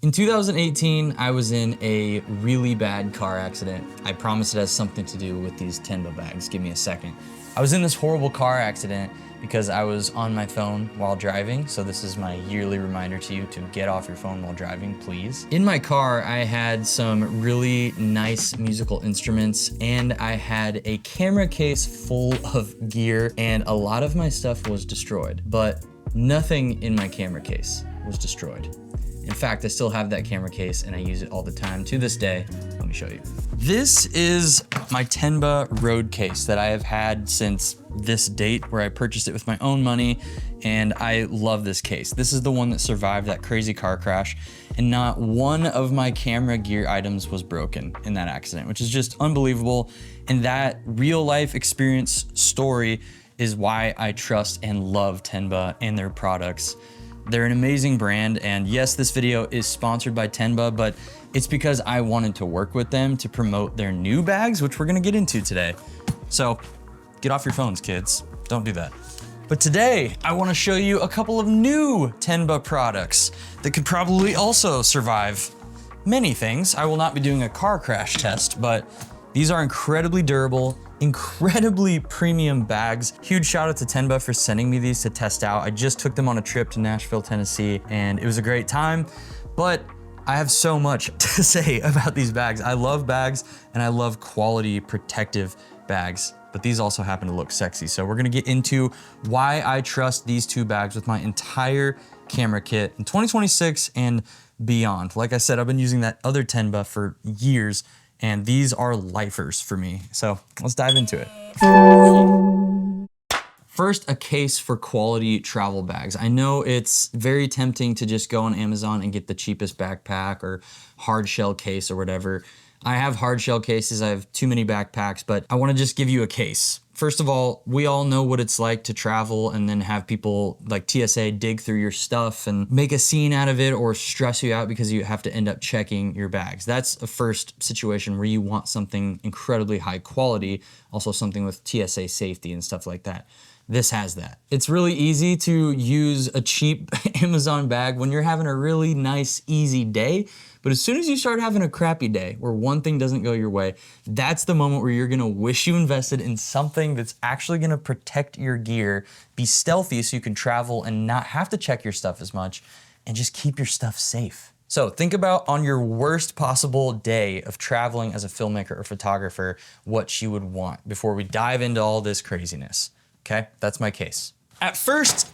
In 2018, I was in a really bad car accident. I promise it has something to do with these Tenba bags. Give me a second. I was in this horrible car accident because I was on my phone while driving. So this is my yearly reminder to you to get off your phone while driving, please. In my car, I had some really nice musical instruments and I had a camera case full of gear and a lot of my stuff was destroyed, but nothing in my camera case was destroyed. In fact, I still have that camera case and I use it all the time to this day. Let me show you. This is my Tenba road case that I have had since this date where I purchased it with my own money, and I love this case. This is the one that survived that crazy car crash, and not one of my camera gear items was broken in that accident, which is just unbelievable. And that real life experience story is why I trust and love Tenba and their products. They're an amazing brand, and yes, this video is sponsored by Tenba, but it's because I wanted to work with them to promote their new bags, which we're gonna get into today. So get off your phones, kids. Don't do that. But today, I wanna show you a couple of new Tenba products that could probably also survive many things. I will not be doing a car crash test, but these are incredibly durable, incredibly premium bags. Huge shout out to Tenba for sending me these to test out. I just took them on a trip to Nashville, Tennessee, and it was a great time, but I have so much to say about these bags. I love bags and I love quality protective bags, but these also happen to look sexy. So we're gonna get into why I trust these two bags with my entire camera kit in 2026 and beyond. Like I said, I've been using that other Tenba for years, and these are lifers for me. So let's dive into it. First, a case for quality travel bags. I know it's very tempting to just go on Amazon and get the cheapest backpack or hard shell case or whatever. I have hard shell cases, I have too many backpacks, but I wanna just give you a case. First of all, we all know what it's like to travel and then have people like TSA dig through your stuff and make a scene out of it or stress you out because you have to end up checking your bags. That's a first situation where you want something incredibly high quality, also something with TSA safety and stuff like that. This has that. It's really easy to use a cheap Amazon bag when you're having a really nice, easy day. But as soon as you start having a crappy day where one thing doesn't go your way, that's the moment where you're gonna wish you invested in something that's actually gonna protect your gear, be stealthy so you can travel and not have to check your stuff as much, and just keep your stuff safe. So think about on your worst possible day of traveling as a filmmaker or photographer, what you would want before we dive into all this craziness. Okay, that's my case. At first,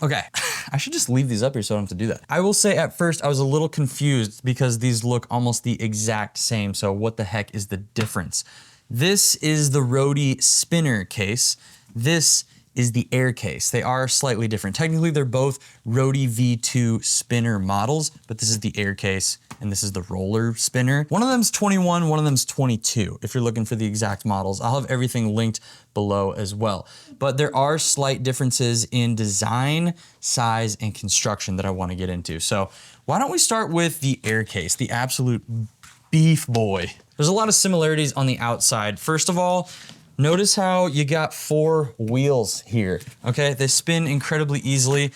okay, I should just leave these up here so I don't have to do that. I will say at first I was a little confused because these look almost the exact same, so what the heck is the difference? This is the Rode spinner case. This is the air case. They are slightly different. Technically, they're both Rode V2 spinner models, but this is the air case and this is the roller spinner. One of them's 21, one of them's 22, if you're looking for the exact models. I'll have everything linked below as well. But there are slight differences in design, size, and construction that I wanna get into. So why don't we start with the air case, the absolute beef boy. There's a lot of similarities on the outside. First of all, notice how you got 4 wheels here, okay? They spin incredibly easily.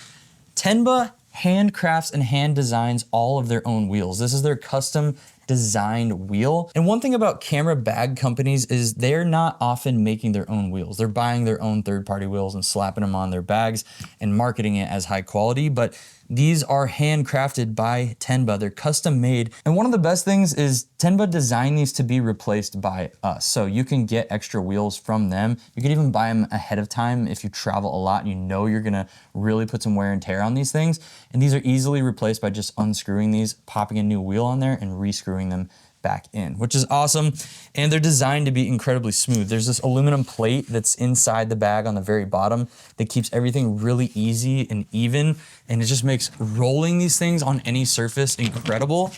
Tenba handcrafts and hand designs all of their own wheels. This is their custom designed wheel. And one thing about camera bag companies is they're not often making their own wheels. They're buying their own third-party wheels and slapping them on their bags and marketing it as high quality, but these are handcrafted by Tenba. They're custom made. And one of the best things is Tenba designed these to be replaced by us. So you can get extra wheels from them. You can even buy them ahead of time if you travel a lot and you know you're gonna really put some wear and tear on these things. And these are easily replaced by just unscrewing these, popping a new wheel on there and rescrewing them back in, which is awesome. And they're designed to be incredibly smooth. There's this aluminum plate that's inside the bag on the very bottom that keeps everything really easy and even. And it just makes rolling these things on any surface incredible.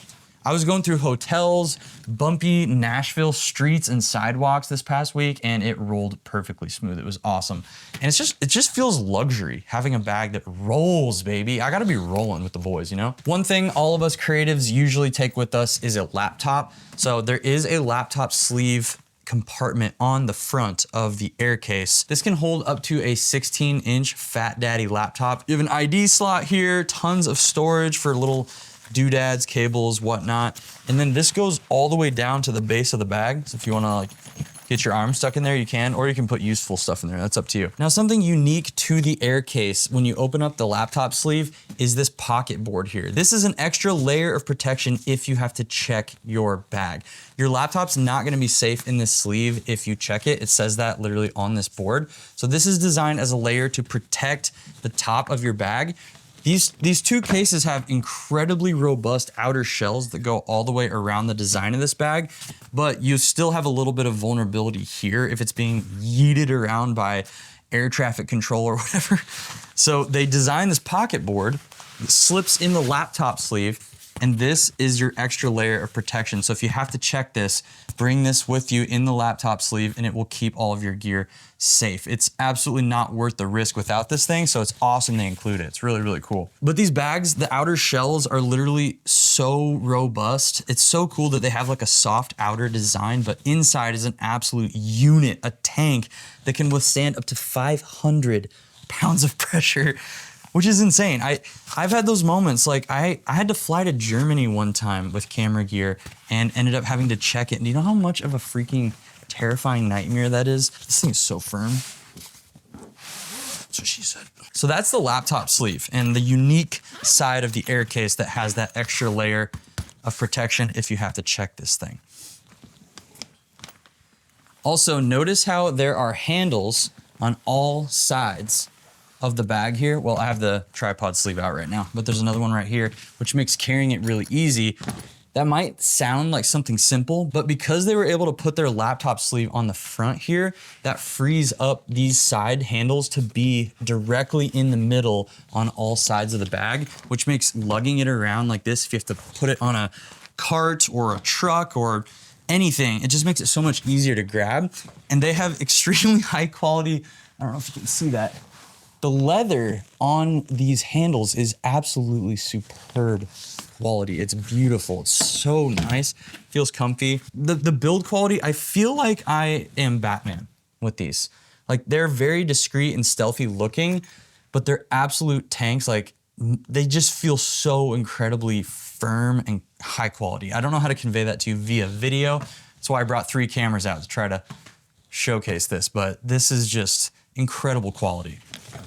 I was going through hotels, bumpy Nashville streets and sidewalks this past week, and it rolled perfectly smooth. It was awesome. And it just feels luxury having a bag that rolls, baby. I gotta be rolling with the boys, you know? One thing all of us creatives usually take with us is a laptop. So there is a laptop sleeve compartment on the front of the air case. This can hold up to a 16-inch Fat Daddy laptop. You have an ID slot here, tons of storage for little doodads, cables, whatnot. And then this goes all the way down to the base of the bag. So if you wanna like get your arm stuck in there, you can, or you can put useful stuff in there. That's up to you. Now, something unique to the Air case when you open up the laptop sleeve is this pocket board here. This is an extra layer of protection if you have to check your bag. Your laptop's not gonna be safe in this sleeve if you check it. It says that literally on this board. So this is designed as a layer to protect the top of your bag. These two cases have incredibly robust outer shells that go all the way around the design of this bag, but you still have a little bit of vulnerability here if it's being yeeted around by air traffic control or whatever. So they designed this pocket board that slips in the laptop sleeve, and this is your extra layer of protection. So if you have to check this, bring this with you in the laptop sleeve and it will keep all of your gear safe. It's absolutely not worth the risk without this thing, so it's awesome they include it. It's really, really cool. But these bags, the outer shells are literally so robust. It's so cool that they have like a soft outer design, but inside is an absolute unit, a tank that can withstand up to 500 pounds of pressure, which is insane. I've had those moments, like I had to fly to Germany one time with camera gear and ended up having to check it. And do you know how much of a freaking terrifying nightmare that is? This thing is so firm. That's what she said. So that's the laptop sleeve and the unique side of the Air case that has that extra layer of protection if you have to check this thing. Also, notice how there are handles on all sides of the bag here. Well, I have the tripod sleeve out right now, but there's another one right here, which makes carrying it really easy. That might sound like something simple, but because they were able to put their laptop sleeve on the front here, that frees up these side handles to be directly in the middle on all sides of the bag, which makes lugging it around like this, if you have to put it on a cart or a truck or anything, it just makes it so much easier to grab. And they have extremely high quality, I don't know if you can see that, the leather on these handles is absolutely superb quality. It's beautiful. It's so nice. Feels comfy. The build quality, I feel like I am Batman with these. Like they're very discreet and stealthy looking, but they're absolute tanks. Like they just feel so incredibly firm and high quality. I don't know how to convey that to you via video. That's why I brought 3 cameras out to try to showcase this, but this is just incredible quality.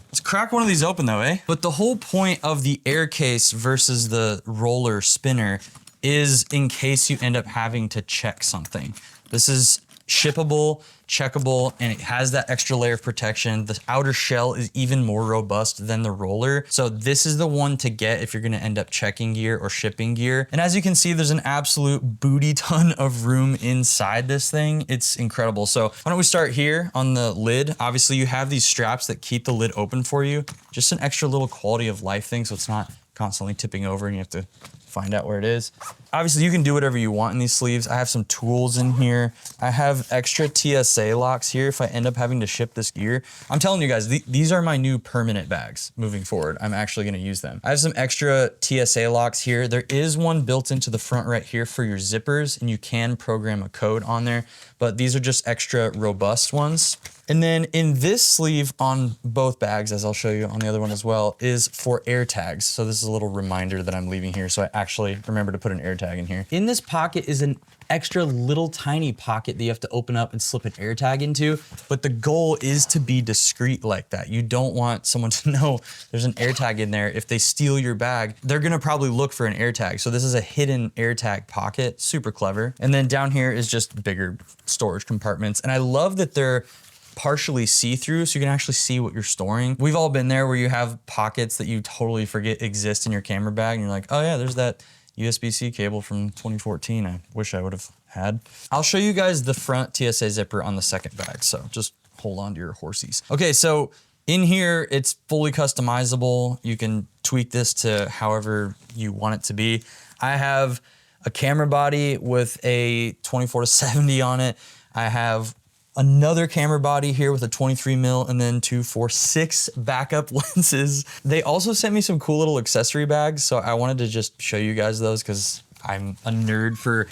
Let's crack one of these open though, eh? But the whole point of the Air case versus the roller spinner is in case you end up having to check something. This is shippable, checkable, and it has that extra layer of protection. The outer shell is even more robust than the roller. So this is the one to get if you're gonna end up checking gear or shipping gear. And as you can see, there's an absolute booty ton of room inside this thing. It's incredible. So why don't we start here on the lid? Obviously you have these straps that keep the lid open for you. Just an extra little quality of life thing so it's not constantly tipping over and you have to find out where it is. Obviously you can do whatever you want in these sleeves. I have some tools in here. I have extra TSA locks here if I end up having to ship this gear. I'm telling you guys, these are my new permanent bags moving forward. I'm actually gonna use them. I have some extra TSA locks here. There is one built into the front right here for your zippers, and you can program a code on there, but these are just extra robust ones. And then in this sleeve on both bags, as I'll show you on the other one as well, is for air tags. So this is a little reminder that I'm leaving here, so I actually remember to put an air tag in here. In this pocket is an extra little tiny pocket that you have to open up and slip an air tag into, but the goal is to be discreet like that. You don't want someone to know there's an air tag in there. If they steal your bag, they're gonna probably look for an air tag. So this is a hidden air tag pocket, super clever. And then down here is just bigger storage compartments. And I love that they're partially see-through so you can actually see what you're storing. We've all been there where you have pockets that you totally forget exist in your camera bag and you're like, oh yeah, there's that USB-C cable from 2014 I wish I would have had. I'll show you guys the front TSA zipper on the second bag, so just hold on to your horsies. Okay, so in here, it's fully customizable. You can tweak this to however you want it to be. I have a camera body with a 24-70 on it. I have another camera body here with a 23 mil and then 246 backup lenses. They also sent me some cool little accessory bags, so I wanted to just show you guys those because I'm a nerd for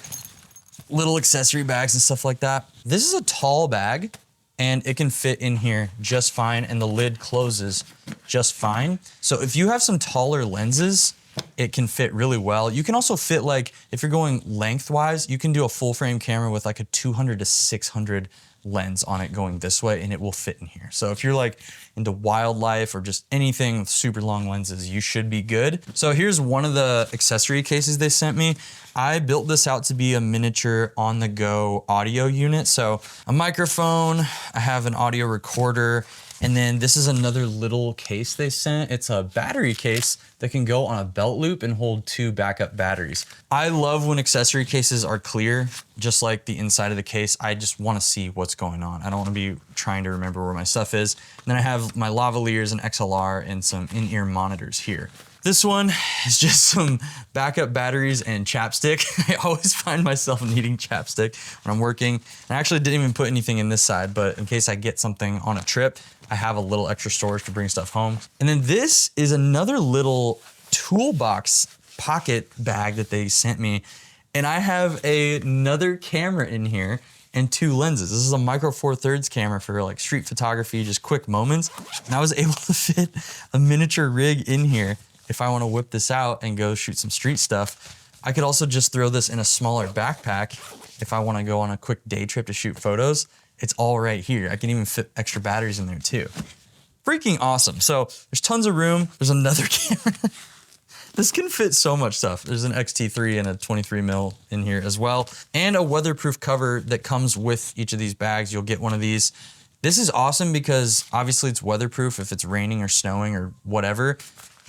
little accessory bags and stuff like that. This is a tall bag and it can fit in here just fine and the lid closes just fine. So if you have some taller lenses, it can fit really well. You can also fit, like, if you're going lengthwise, you can do a full frame camera with like a 200 to 600 lens on it going this way, and it will fit in here. So if you're like into wildlife or just anything with super long lenses, you should be good. So here's one of the accessory cases they sent me. I built this out to be a miniature on-the-go audio unit. So a microphone, I have an audio recorder, and then this is another little case they sent. It's a battery case that can go on a belt loop and hold 2 backup batteries. I love when accessory cases are clear, just like the inside of the case. I just want to see what's going on. I don't want to be trying to remember where my stuff is. And then I have my lavaliers and XLR and some in-ear monitors here. This one is just some backup batteries and chapstick. I always find myself needing chapstick when I'm working. And I actually didn't even put anything in this side, but in case I get something on a trip, I have a little extra storage to bring stuff home. And then this is another little toolbox pocket bag that they sent me. And I have another camera in here and 2 lenses. This is a micro four thirds camera for like street photography, just quick moments. And I was able to fit a miniature rig in here. If I want to whip this out and go shoot some street stuff. I could also just throw this in a smaller backpack if I want to go on a quick day trip to shoot photos. It's all right here. I can even fit extra batteries in there too. Freaking awesome. So there's tons of room. There's another camera. This can fit so much stuff. There's an X-T3 and a 23 mil in here as well. And a weatherproof cover that comes with each of these bags. You'll get one of these. This is awesome because obviously it's weatherproof if it's raining or snowing or whatever.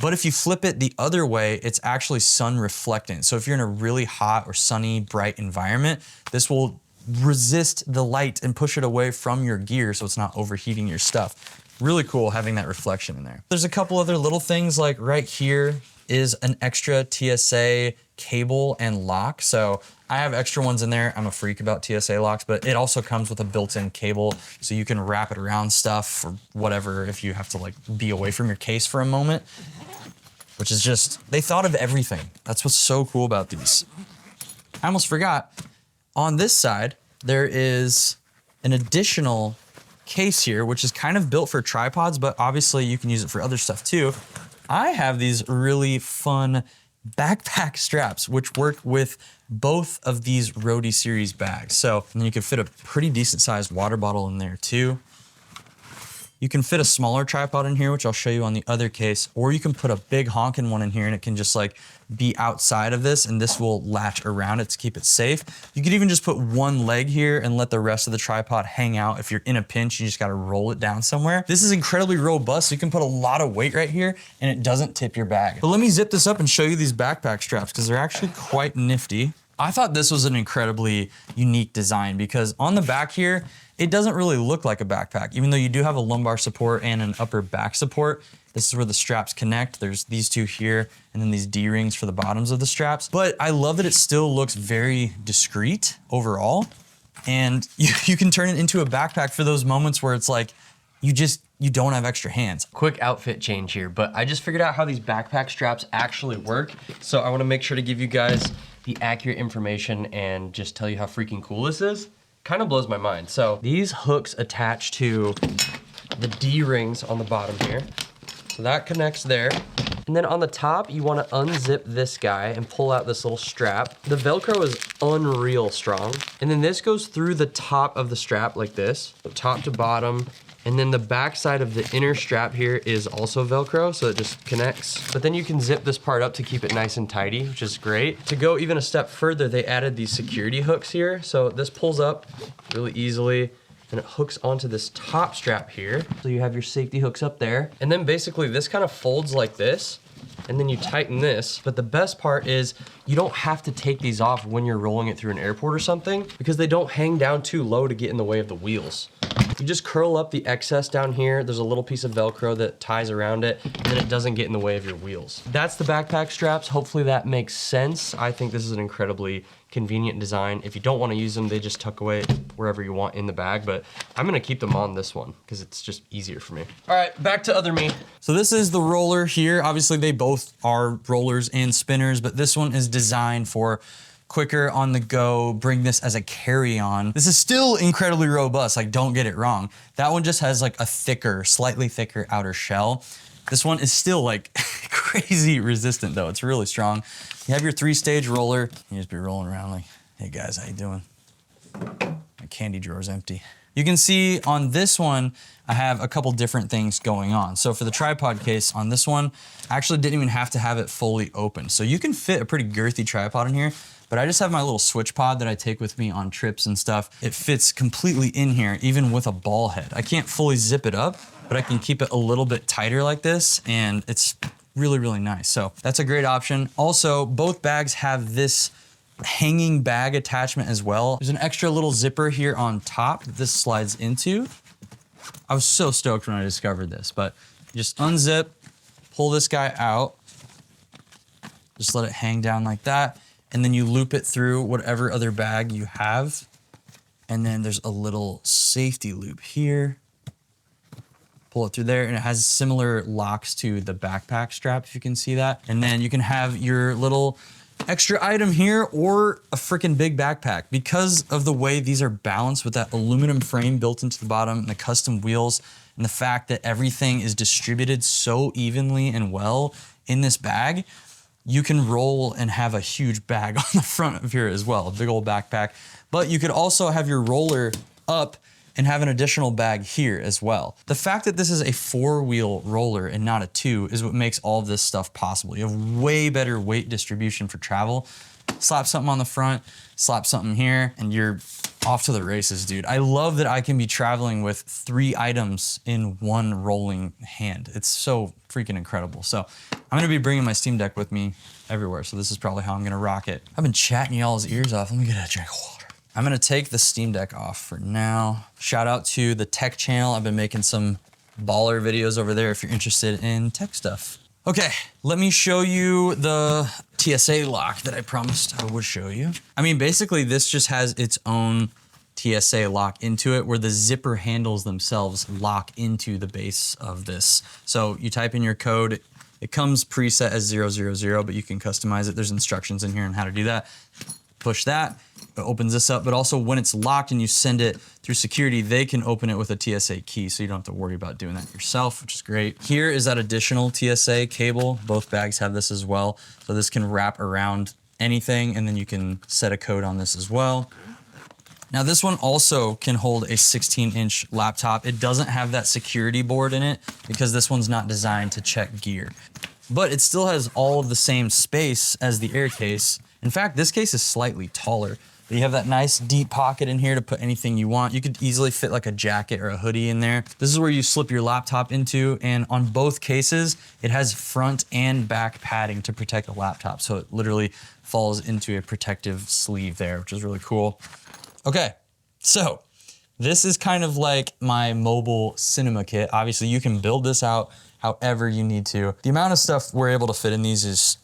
But if you flip it the other way, it's actually sun reflectant. So if you're in a really hot or sunny, bright environment, this will resist the light and push it away from your gear so it's not overheating your stuff. Really cool having that reflection in there. There's a couple other little things, like right here is an extra TSA cable and lock. So I have extra ones in there. I'm a freak about TSA locks, but it also comes with a built-in cable so you can wrap it around stuff or whatever if you have to like be away from your case for a moment, which is just, they thought of everything. That's what's so cool about these. I almost forgot, on this side, there is an additional case here, which is kind of built for tripods, but obviously you can use it for other stuff too. I have these really fun backpack straps, which work with both of these Roadie series bags. So, and then you can fit a pretty decent sized water bottle in there too. You can fit a smaller tripod in here, which I'll show you on the other case, or you can put a big honking one in here and it can just like be outside of this and this will latch around it to keep it safe. You could even just put one leg here and let the rest of the tripod hang out. If you're in a pinch, you just gotta roll it down somewhere. This is incredibly robust, so you can put a lot of weight right here and it doesn't tip your bag. But let me zip this up and show you these backpack straps because they're actually quite nifty. I thought this was an incredibly unique design because on the back here, it doesn't really look like a backpack, even though you do have a lumbar support and an upper back support. This is where the straps connect. There's these two here, and then these D-rings for the bottoms of the straps. But I love that it still looks very discreet overall. And you can turn it into a backpack for those moments where it's like, you don't have extra hands. Quick outfit change here, but I just figured out how these backpack straps actually work. So I wanna make sure to give you guys the accurate information and just tell you how freaking cool this is. Kind of blows my mind. So these hooks attach to the D-rings on the bottom here. So that connects there. And then on the top, you wanna unzip this guy and pull out this little strap. The Velcro is unreal strong. And then this goes through the top of the strap like this, top to bottom. And then the back side of the inner strap here is also Velcro, so it just connects. But then you can zip this part up to keep it nice and tidy, which is great. To go even a step further, they added these security hooks here. So this pulls up really easily and it hooks onto this top strap here. So you have your safety hooks up there. And then basically this kind of folds like this, and then you tighten this. But the best part is you don't have to take these off when you're rolling it through an airport or something because they don't hang down too low to get in the way of the wheels. You just curl up the excess down here. There's a little piece of Velcro that ties around it, and then it doesn't get in the way of your wheels. That's the backpack straps. Hopefully that makes sense. I think this is an incredibly convenient design. If you don't want to use them, they just tuck away wherever you want in the bag, but I'm gonna keep them on this one because it's just easier for me. All right, back to other me. So this is the roller here. Obviously they both are rollers and spinners, but this one is designed for quicker on the go, bring this as a carry-on. This is still incredibly robust, like don't get it wrong. That one just has like a thicker, slightly thicker outer shell. This one is still like crazy resistant though. It's really strong. You have your 3-stage roller. You just be rolling around like, hey guys, how you doing? My candy drawer's empty. You can see on this one, I have a couple different things going on. So for the tripod case on this one, I actually didn't even have to have it fully open. So you can fit a pretty girthy tripod in here, but I just have my little switch pod that I take with me on trips and stuff. It fits completely in here, even with a ball head. I can't fully zip it up, but I can keep it a little bit tighter like this, and it's really, really nice. So that's a great option. Also, both bags have this hanging bag attachment as well. There's an extra little zipper here on top that this slides into. I was so stoked when I discovered this, but just unzip, pull this guy out, just let it hang down like that, and then you loop it through whatever other bag you have. And then there's a little safety loop here. Pull it through there, and it has similar locks to the backpack strap, if you can see that. And then you can have your little extra item here or a freaking big backpack. Because of the way these are balanced with that aluminum frame built into the bottom and the custom wheels, and the fact that everything is distributed so evenly and well in this bag, you can roll and have a huge bag on the front of here as well, a big old backpack. But you could also have your roller up and have an additional bag here as well. The fact that this is a 4-wheel roller and not a 2 is what makes all of this stuff possible. You have way better weight distribution for travel. Slap something on the front, slap something here, and you're off to the races, dude. I love that I can be traveling with 3 items in one rolling hand. It's so freaking incredible. So I'm gonna be bringing my Steam Deck with me everywhere. So this is probably how I'm gonna rock it. I've been chatting y'all's ears off. Let me get a drink of water. I'm gonna take the Steam Deck off for now. Shout out to the tech channel. I've been making some baller videos over there if you're interested in tech stuff. Okay, let me show you the TSA lock that I promised I would show you. I mean, basically this just has its own TSA lock into it where the zipper handles themselves lock into the base of this. So you type in your code, it comes preset as 000, but you can customize it. There's instructions in here on how to do that. Push that, it opens this up, but also when it's locked and you send it through security, they can open it with a TSA key, so you don't have to worry about doing that yourself, which is great. Here is that additional TSA cable. Both bags have this as well. So this can wrap around anything, and then you can set a code on this as well. Now this one also can hold a 16-inch laptop. It doesn't have that security board in it because this one's not designed to check gear. But it still has all of the same space as the Air case. In fact, this case is slightly taller. But you have that nice deep pocket in here to put anything you want. You could easily fit like a jacket or a hoodie in there. This is where you slip your laptop into, and on both cases, it has front and back padding to protect the laptop. So it literally falls into a protective sleeve there, which is really cool. Okay, so this is kind of like my mobile cinema kit. Obviously, you can build this out however you need to. The amount of stuff we're able to fit in these is,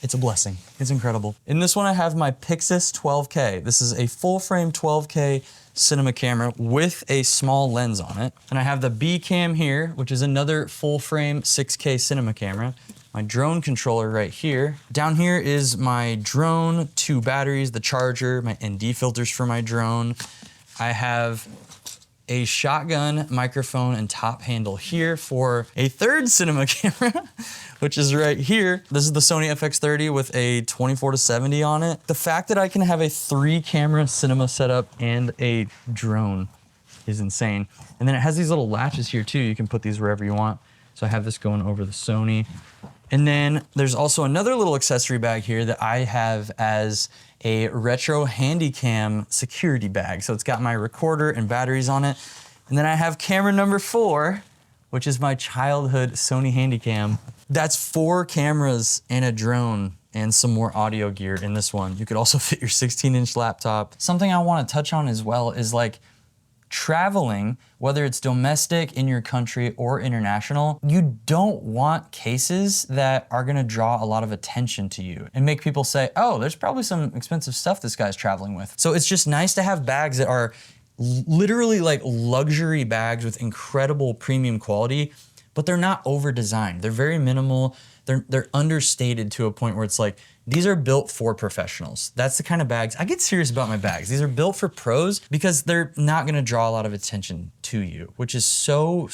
it's a blessing. It's incredible. In this one, I have my Pixis 12K. This is a full frame 12K cinema camera with a small lens on it. And I have the B cam here, which is another full frame 6K cinema camera. My drone controller right here. Down here is my drone, 2 batteries, the charger, my ND filters for my drone. I have a shotgun microphone and top handle here for a 3rd cinema camera, which is right here. This is the Sony FX30 with a 24-70 on it. The fact that I can have a 3-camera cinema setup and a drone is insane. And then it has these little latches here too. You can put these wherever you want. So I have this going over the Sony. And then there's also another little accessory bag here that I have as a retro Handycam security bag. So it's got my recorder and batteries on it. And then I have camera number 4, which is my childhood Sony Handycam. That's 4 cameras and a drone and some more audio gear in this one. You could also fit your 16-inch laptop. Something I want to touch on as well is like traveling, whether it's domestic in your country or international, you don't want cases that are gonna draw a lot of attention to you and make people say, oh, there's probably some expensive stuff this guy's traveling with. So it's just nice to have bags that are literally like luxury bags with incredible premium quality, but they're not over designed. They're very minimal. They're understated to a point where it's like These are built for professionals. That's the kind of bags, I get serious about my bags. These are built for pros because they're not gonna draw a lot of attention to you, which is so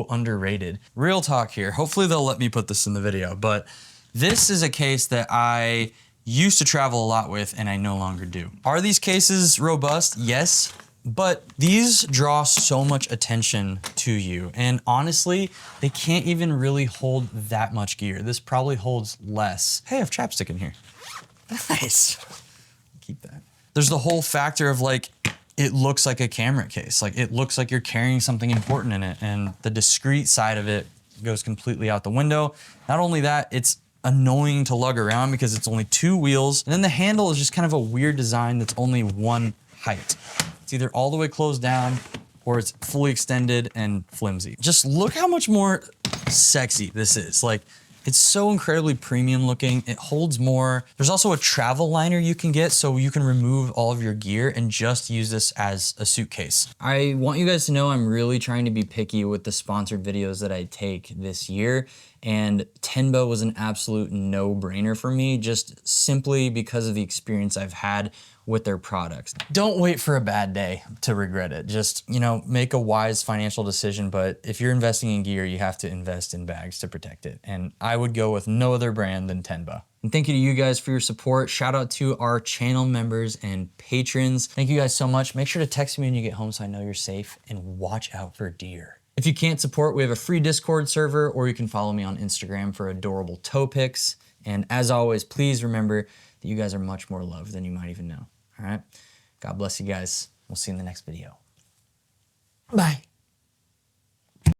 underrated. Real talk here, hopefully they'll let me put this in the video, but this is a case that I used to travel a lot with and I no longer do. Are these cases robust? Yes. But these draw so much attention to you. And honestly, they can't even really hold that much gear. This probably holds less. Hey, I have chapstick in here. Nice. Keep that. There's the whole factor of like, it looks like a camera case. Like it looks like you're carrying something important in it. And the discreet side of it goes completely out the window. Not only that, it's annoying to lug around because it's only 2 wheels. And then the handle is just kind of a weird design that's only one height. It's either all the way closed down or it's fully extended and flimsy. Just look how much more sexy this is. Like, it's so incredibly premium looking. It holds more. There's also a travel liner you can get so you can remove all of your gear and just use this as a suitcase. I want you guys to know I'm really trying to be picky with the sponsored videos that I take this year. And Tenba was an absolute no-brainer for me, just simply because of the experience I've had with their products. Don't wait for a bad day to regret it. Just, you know, make a wise financial decision, but if you're investing in gear, you have to invest in bags to protect it. And I would go with no other brand than Tenba. And thank you to you guys for your support. Shout out to our channel members and patrons. Thank you guys so much. Make sure to text me when you get home so I know you're safe, and watch out for deer. If you can't support, we have a free Discord server, or you can follow me on Instagram for adorable toe pics. And as always, please remember that you guys are much more loved than you might even know. All right? God bless you guys. We'll see you in the next video. Bye.